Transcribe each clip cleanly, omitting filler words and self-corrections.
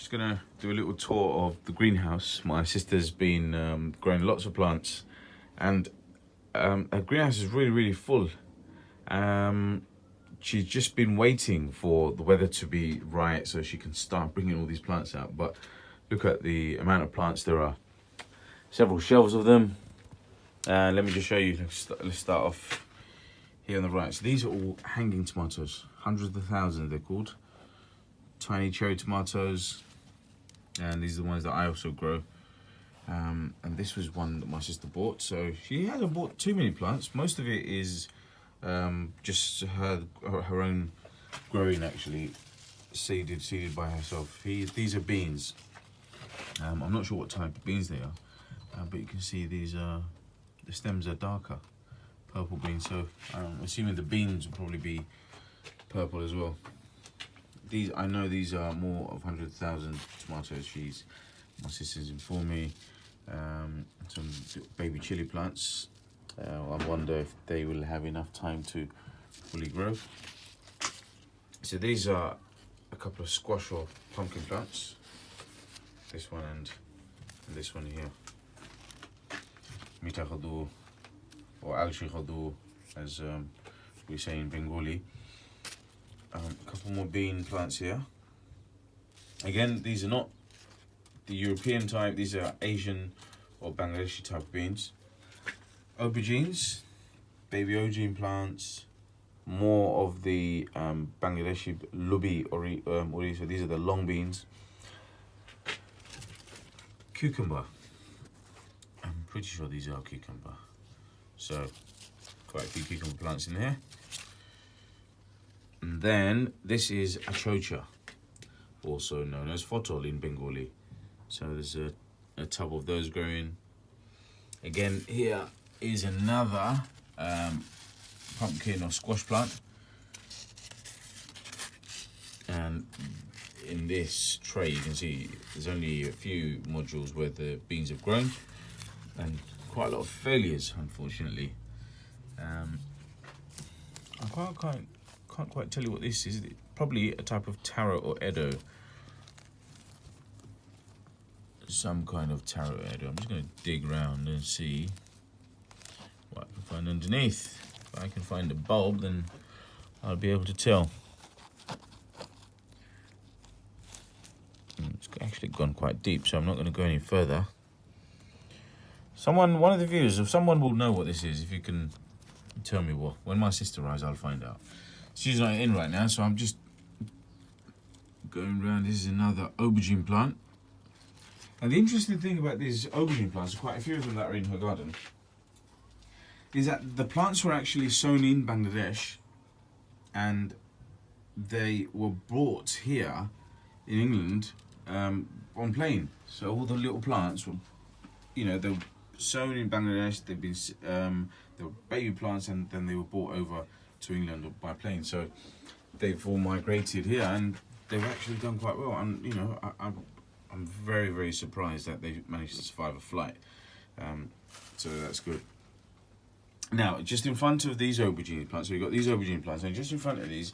just gonna do a little tour of the greenhouse. My sister's been growing lots of plants, and her greenhouse is really full. She's just been waiting for the weather to be right so she can start bringing all these plants out. But look at the amount of plants there are. Several shelves of them. Let me just show you. Let's start off here on the right. So these are all hanging tomatoes. Hundreds of thousands they're called. Tiny cherry tomatoes. And these are the ones that I also grow. And this was one that my sister bought. So she hasn't bought too many plants. Most of it is just her own growing, actually, seeded by herself. These are beans. I'm not sure what type of beans they are, but you can see these are, the stems are darker purple beans. So I'm assuming the beans will probably be purple as well. I know these are more of 100,000 tomatoes. My sister's informed me. Some baby chili plants. I wonder if they will have enough time to fully grow. So these are a couple of squash or pumpkin plants. This one and this one here. Mita khadu or alshi khadu, as we say in Bengali. A couple more bean plants here. Again, these are not the European type, these are Asian or Bangladeshi type beans. Aubergines, baby aubergine plants, more of the Bangladeshi lubi ori, so these are the long beans. Cucumber, I'm pretty sure these are cucumber. So, quite a few cucumber plants in here. And then this is achocha, also known as fotol in Bengali. So there's a tub of those growing. Again, here is another pumpkin or squash plant. And in this tray, you can see there's only a few modules where the beans have grown, and quite a lot of failures, unfortunately. I can't quite tell you what this is. It's probably a type of taro or edo. Some kind of taro edo. I'm just going to dig around and see what I can find underneath. If I can find a bulb, then I'll be able to tell. It's actually gone quite deep, so I'm not going to go any further. One of the viewers, if someone will know what this is, if you can tell me what. When my sister arrives, I'll find out. She's not in right now, so I'm just going around. This is another aubergine plant. And the interesting thing about these aubergine plants, quite a few of them that are in her garden, is that the plants were actually sown in Bangladesh, and they were brought here in England on plane. So all the little plants were, they were sown in Bangladesh. They've been they were baby plants, and then they were brought over to England by plane. So they've all migrated here, and they've actually done quite well. And I'm very surprised that they managed to survive a flight. So that's good. Now, just in front of these aubergine plants, so we've got these aubergine plants, and just in front of these,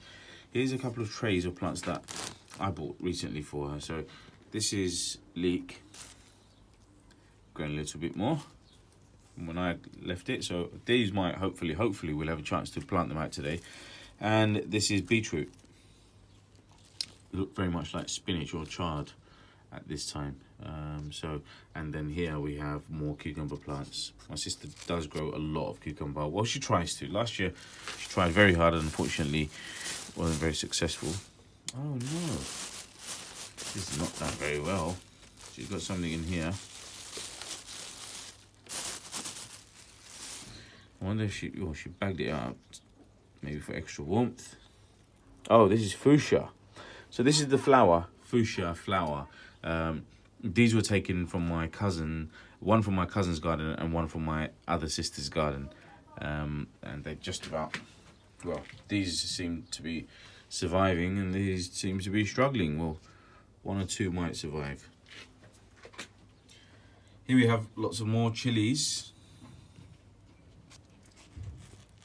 here's a couple of trays of plants that I bought recently for her. So this is leek, growing a little bit more from when I left it. So these might hopefully we'll have a chance to plant them out today. And this is beetroot. They look very much like spinach or chard at this time. And then here we have more cucumber plants. My sister does grow a lot of cucumber. Well, she tries to. Last year she tried very hard and unfortunately wasn't very successful. Oh no, this is not done very well. She's got something in here. I wonder if she bagged it out, maybe for extra warmth. Oh, this is fuchsia. So this is the flower, fuchsia flower. These were taken from my cousin, one from my cousin's garden and one from my other sister's garden. And they're just about, well, these seem to be surviving and these seem to be struggling. Well, one or two might survive. Here we have lots of more chilies.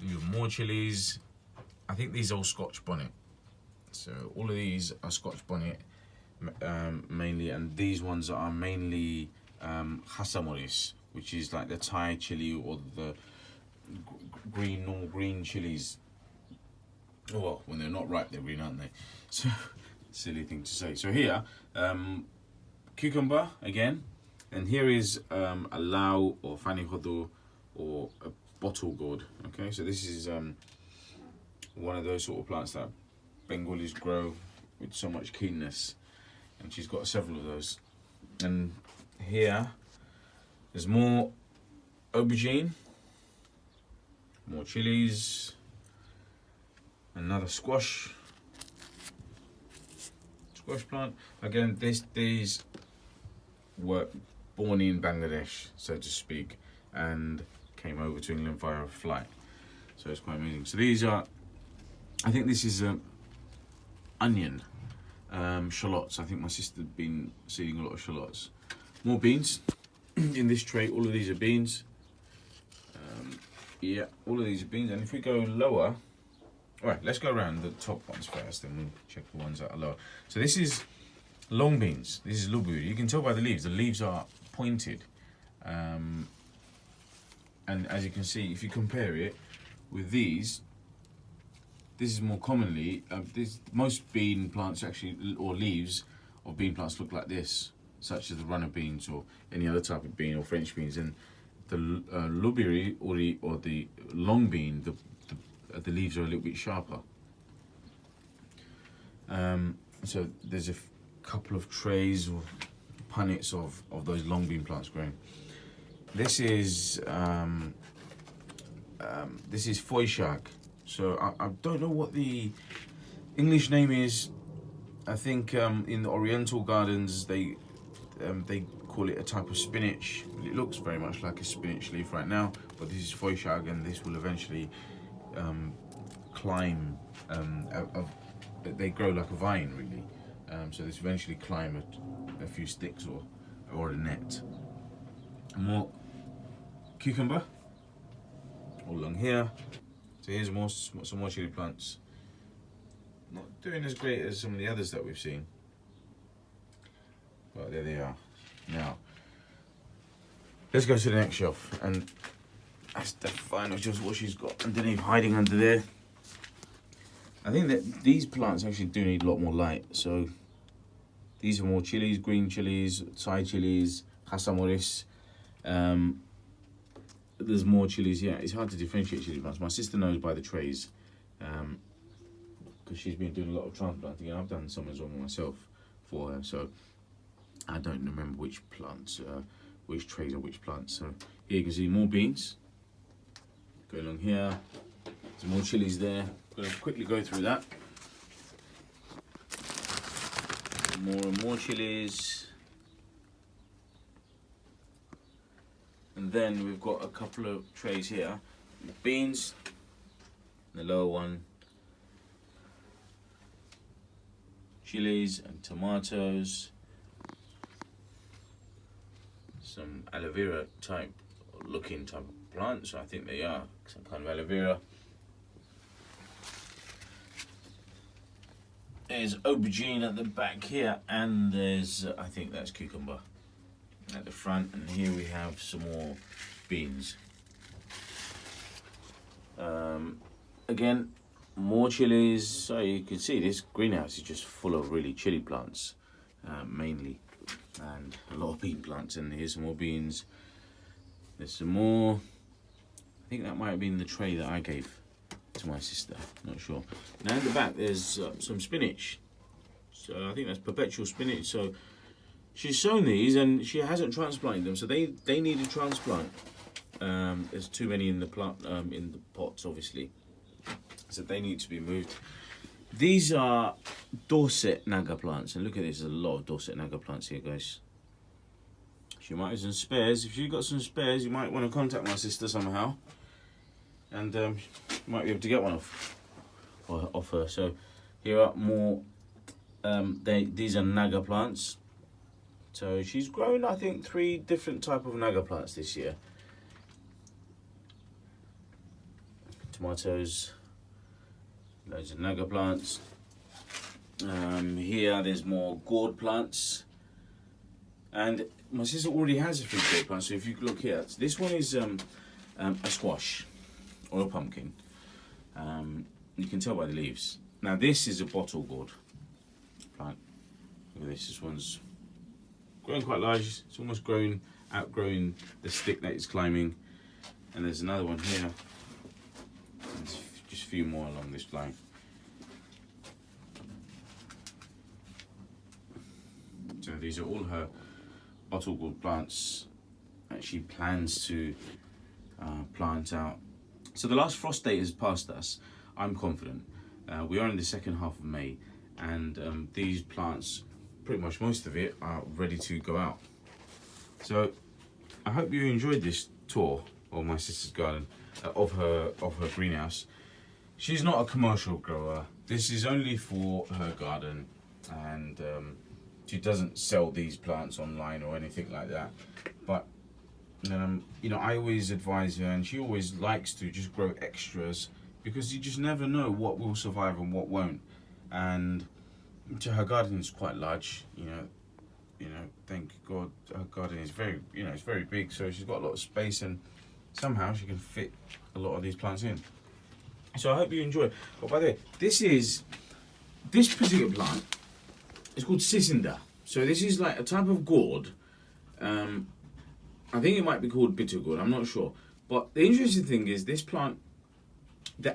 We have more chilies. I think these are all Scotch bonnet. So all of these are Scotch bonnet. mainly, and these ones are mainly hasamoris, which is like the Thai chili or the normal green chilies. Well, when they're not ripe, they're green, aren't they? So, silly thing to say. So here, cucumber again, and here is a lau or fani hodo or a bottle gourd. Okay, so this is one of those sort of plants that Bengalis grow with so much keenness, and she's got several of those. And here, there's more aubergine, more chilies, another squash plant. Again, these were born in Bangladesh, so to speak, and came over to England via a flight. So it's quite amazing. So these are, I think this is onion, shallots. I think my sister's been seeding a lot of shallots. More beans in this tray. All of these are beans. Yeah, all of these are beans. And if we go lower, all right, let's go around the top ones first, then we'll check the ones that are lower. So this is long beans. This is luburi. You can tell by the leaves. The leaves are pointed. And as you can see, if you compare it with these, this is more commonly, most bean plants actually, or leaves of bean plants look like this, such as the runner beans or any other type of bean or French beans. And the luburi or the long bean, the leaves are a little bit sharper. So there's a couple of trays or punnets of those long bean plants growing. This is foishag. So I don't know what the English name is. I think in the Oriental gardens they call it a type of spinach. It looks very much like a spinach leaf right now, but this is foishag, and this will eventually climb. They grow like a vine, really. So this eventually climb a few sticks or a net. More cucumber all along here. So here's some more chili plants. Not doing as great as some of the others that we've seen, but there they are. Now let's go to the next shelf, and that's the final, just what she's got underneath, hiding under there. I think that these plants actually do need a lot more light. So these are more chilies, green chilies, Thai chilies, hasamoris. There's more chilies here. It's hard to differentiate chili plants. My sister knows by the trays, because she's been doing a lot of transplanting, and I've done some as well myself for her. So I don't remember which plants, which trays are which plants. So here you can see more beans. Go along here. There's more chilies there. I'm going to quickly go through that. More and more chilies. And then we've got a couple of trays here. Beans, the lower one. Chilies and tomatoes. Some aloe vera type looking type of plants. I think they are some kind of aloe vera. There's aubergine at the back here, and there's, I think that's cucumber at the front, and here we have some more beans. Again, more chilies. So you can see this greenhouse is just full of really chili plants, mainly, and a lot of bean plants. And here's some more beans. There's some more. I think that might have been the tray that I gave to my sister, not sure. Now in the back there's some spinach. So I think that's perpetual spinach. So she's sown these and she hasn't transplanted them, so they need a transplant. There's too many in the plant, in the pots obviously, so they need to be moved. These are Dorset Naga plants, and look at this, there's a lot of Dorset Naga plants here, guys. She might have some spares. If you've got some spares, you might want to contact my sister somehow, and you might be able to get one off her. So here are more. These are Naga plants. So she's grown, I think, 3 different type of Naga plants this year. Tomatoes, loads of Naga plants. Here there's more gourd plants, and my sister already has a few gourd plants. So if you look here, this one is a squash or a pumpkin. You can tell by the leaves. Now this is a bottle gourd plant. Look at this. This one's growing quite large. It's almost outgrowing the stick that it's climbing. And there's another one here. There's just a few more along this line. So these are all her bottle gourd plants that she plans to plant out. So the last frost date has passed us. I'm confident. We are in the second half of May, and these plants, pretty much most of it, are ready to go out. So I hope you enjoyed this tour of my sister's garden, of her greenhouse. She's not a commercial grower. This is only for her garden, and she doesn't sell these plants online or anything like that. But you know, I always advise her, and she always likes to just grow extras, because you just never know what will survive and what won't. And so her garden is quite large, you know, thank God her garden is very, it's very big, so she's got a lot of space, and somehow she can fit a lot of these plants in. So I hope you enjoy. Oh, by the way, this particular plant is called Cicinda. So this is like a type of gourd. I think it might be called bitter gourd, I'm not sure. But the interesting thing is this plant, the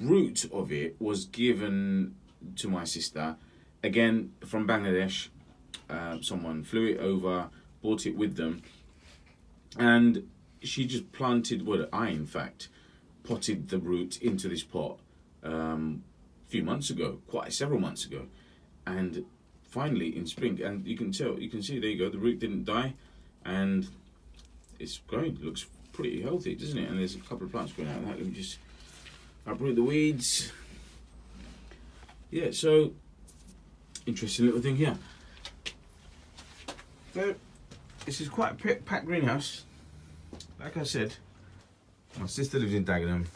root of it was given to my sister, again from Bangladesh. Someone flew it over, brought it with them, and she just planted, in fact potted the root into this pot a few months ago, several months ago, and finally in spring, and you can see, there you go, the root didn't die, and it's growing. It looks pretty healthy, doesn't it? And there's a couple of plants growing out of that. Let me just uproot the weeds. Yeah, so interesting little thing here. So this is quite a packed greenhouse. Like I said, my sister lives in Dagenham,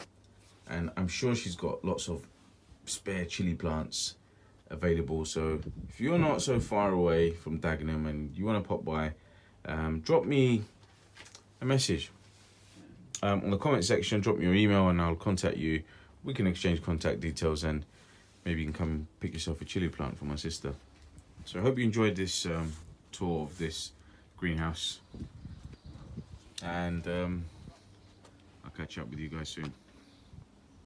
and I'm sure she's got lots of spare chili plants available. So if you're not so far away from Dagenham and you want to pop by, drop me a message on the comment section. Drop me your email and I'll contact you. We can exchange contact details, and maybe you can come and pick yourself a chili plant for my sister. So I hope you enjoyed this tour of this greenhouse, and I'll catch up with you guys soon.